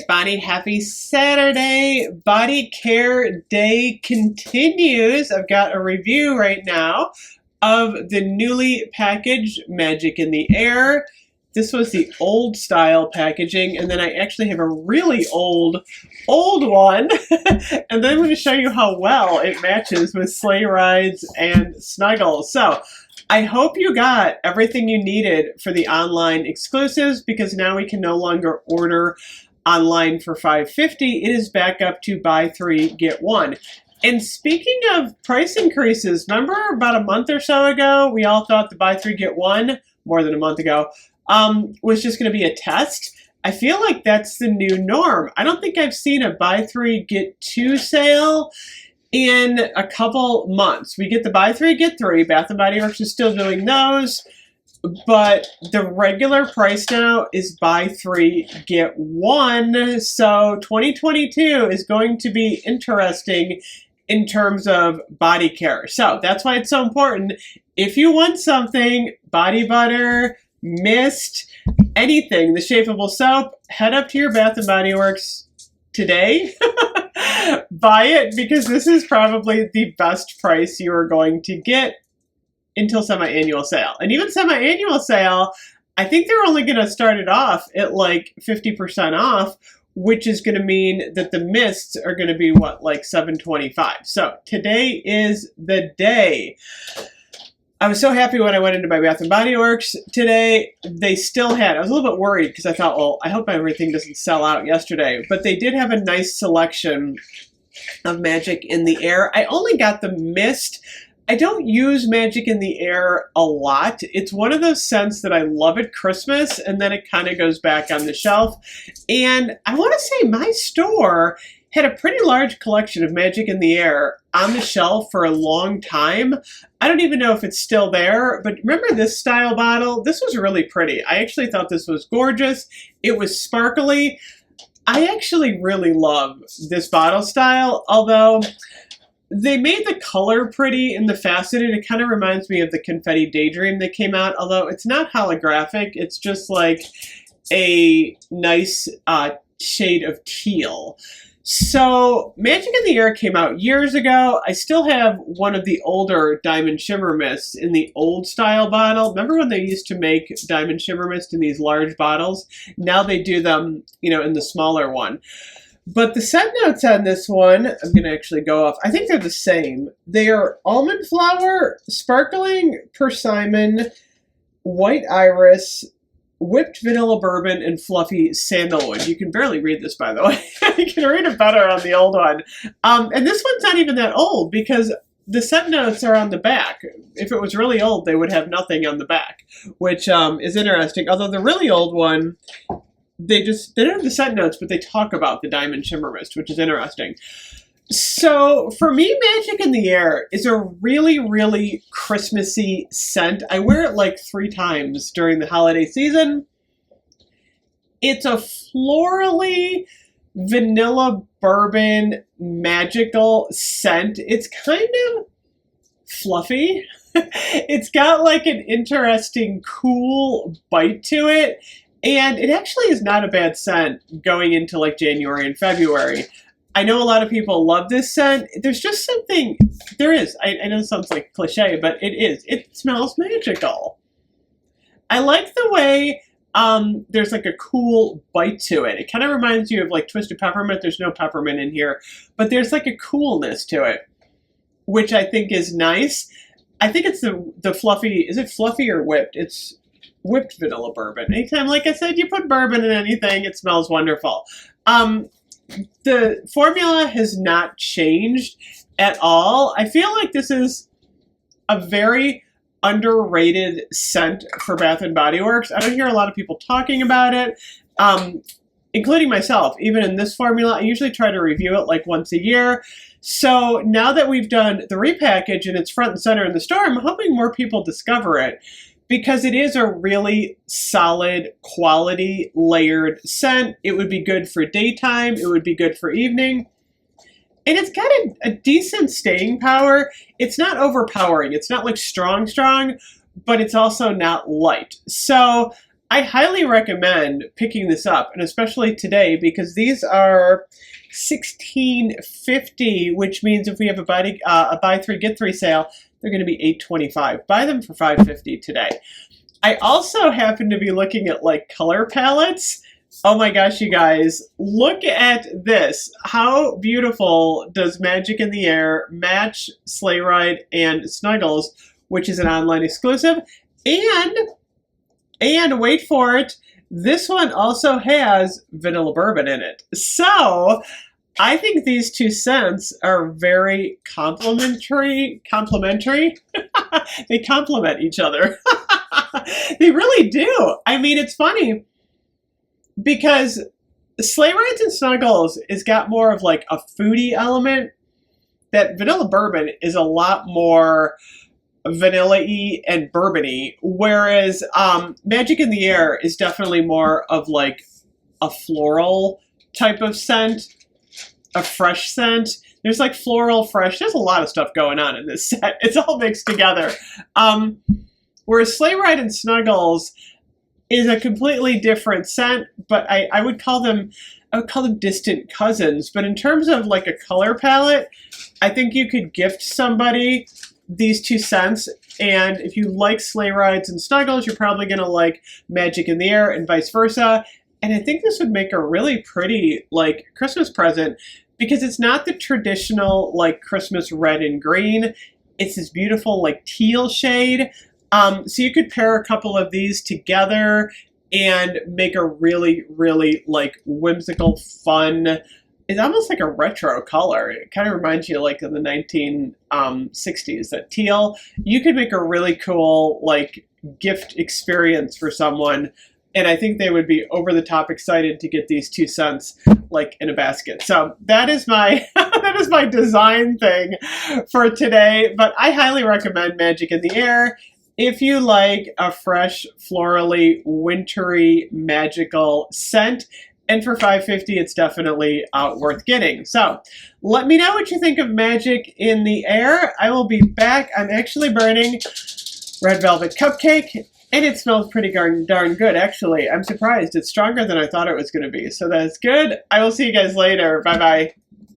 Bonnie. Happy Saturday. Body Care Day continues. I've got a review right now of the newly packaged Magic in the Air. This was the old style packaging, and then I actually have a really old one. And then I'm going to show you how well it matches with sleigh rides and snuggles. So I hope you got everything you needed for the online exclusives, because now we can no longer order online for $5.50. It is back up to buy 3, get 1. And speaking of price increases, remember about a month or so ago, we all thought the buy 3, get 1, more than a month ago, was just going to be a test. I feel like that's the new norm. I don't think I've seen a buy 3, get 2 sale in a couple months. We get the buy 3, get 3. Bath & Body Works is still doing those. But the regular price now is buy 3, get 1. So 2022 is going to be interesting in terms of body care. So that's why it's so important. If you want something, body butter, mist, anything, the shapeable soap, head up to your Bath & Body Works today. Buy it, because this is probably the best price you are going to get until semi-annual sale. And even semi-annual sale, I think they're only going to start it off at like 50% off, which is going to mean that the mists are going to be what, like $7.25. So today is the day. I was so happy when I went into my Bath & Body Works today. They still had, I was a little bit worried because I thought, well, I hope everything doesn't sell out yesterday. But they did have a nice selection of Magic in the Air. I only got the mist. I don't use Magic in the Air a lot. It's one of those scents that I love at Christmas, and then it kind of goes back on the shelf. And I want to say my store had a pretty large collection of Magic in the Air on the shelf for a long time. I don't even know if it's still there, but remember this style bottle? This was really pretty. I actually thought this was gorgeous. It was sparkly. I actually really love this bottle style, although they made the color pretty in the faceted. It kind of reminds me of the Confetti Daydream that came out, although it's not holographic. It's just like a nice shade of teal. So Magic in the Air came out years ago. I still have one of the older Diamond Shimmer Mists in the old style bottle. Remember when they used to make Diamond Shimmer Mist in these large bottles? Now they do them, in the smaller one. But the scent notes on this one, I'm going to actually go off. I think they're the same. They are almond flower, sparkling persimmon, white iris, whipped vanilla bourbon, and fluffy sandalwood. You can barely read this, by the way. You can read it better on the old one. And this one's not even that old, because the scent notes are on the back. If it was really old, they would have nothing on the back, which is interesting. Although the really old one, they don't have the scent notes, but they talk about the Diamond Shimmer Mist, which is interesting. So for me, Magic in the Air is a really, really Christmassy scent. I wear it like 3 times during the holiday season. It's a florally vanilla bourbon magical scent. It's kind of fluffy. It's got like an interesting, cool bite to it. And it actually is not a bad scent going into like January and February. I know a lot of people love this scent. There's just something, there is. I know it sounds like cliche, but it is. It smells magical. I like the way there's like a cool bite to it. It kind of reminds you of like Twisted Peppermint. There's no peppermint in here, but there's like a coolness to it, which I think is nice. I think it's the fluffy, is it fluffy or whipped? It's whipped vanilla bourbon. Anytime, like I said, you put bourbon in anything, it smells wonderful. The formula has not changed at all. I feel like this is a very underrated scent for Bath & Body Works. I don't hear a lot of people talking about it, including myself. Even in this formula, I usually try to review it like once a year. So now that we've done the repackage and it's front and center in the store, I'm hoping more people discover it, because it is a really solid, quality, layered scent. It would be good for daytime. It would be good for evening. And it's got a decent staying power. It's not overpowering. It's not like strong, but it's also not light. So I highly recommend picking this up, and especially today, because these are $16.50, which means if we have a buy three get three sale, they're going to be $8.25. Buy them for $5.50 today. I also happen to be looking at like color palettes. Oh my gosh, you guys, look at this. How beautiful does Magic in the Air match Sleigh Ride and Snuggles, which is an online exclusive. And wait for it, this one also has vanilla bourbon in it. So I think these 2 scents are very complementary. They complement each other. They really do. I mean, it's funny because Sleigh Rides and Snuggles has got more of like a foodie element. That vanilla bourbon is a lot more vanilla-y and bourbon-y, whereas Magic in the Air is definitely more of like a floral type of scent, a fresh scent. There's like floral, fresh. There's a lot of stuff going on in this set. It's all mixed together. Whereas Sleigh Ride and Snuggles is a completely different scent, but I would call them distant cousins. But in terms of like a color palette, I think you could gift somebody these 2 scents, and if you like Sleigh Rides and Snuggles, you're probably going to like Magic in the Air and vice versa. And I think this would make a really pretty like Christmas present because it's not the traditional like Christmas red and green. It's this beautiful like teal shade. So you could pair a couple of these together and make a really, really like whimsical, fun. It's almost like a retro color. It kind of reminds you like of the 1960s, that teal. You could make a really cool like gift experience for someone. And I think they would be over the top excited to get these 2 scents like in a basket. So that is my that is my design thing for today. But I highly recommend Magic in the Air if you like a fresh, florally, wintry, magical scent. And for $5.50, it's definitely worth getting. So let me know what you think of Magic in the Air. I will be back. I'm actually burning red velvet cupcake, and it smells pretty darn good, actually. I'm surprised. It's stronger than I thought it was going to be. So that's good. I will see you guys later. Bye-bye.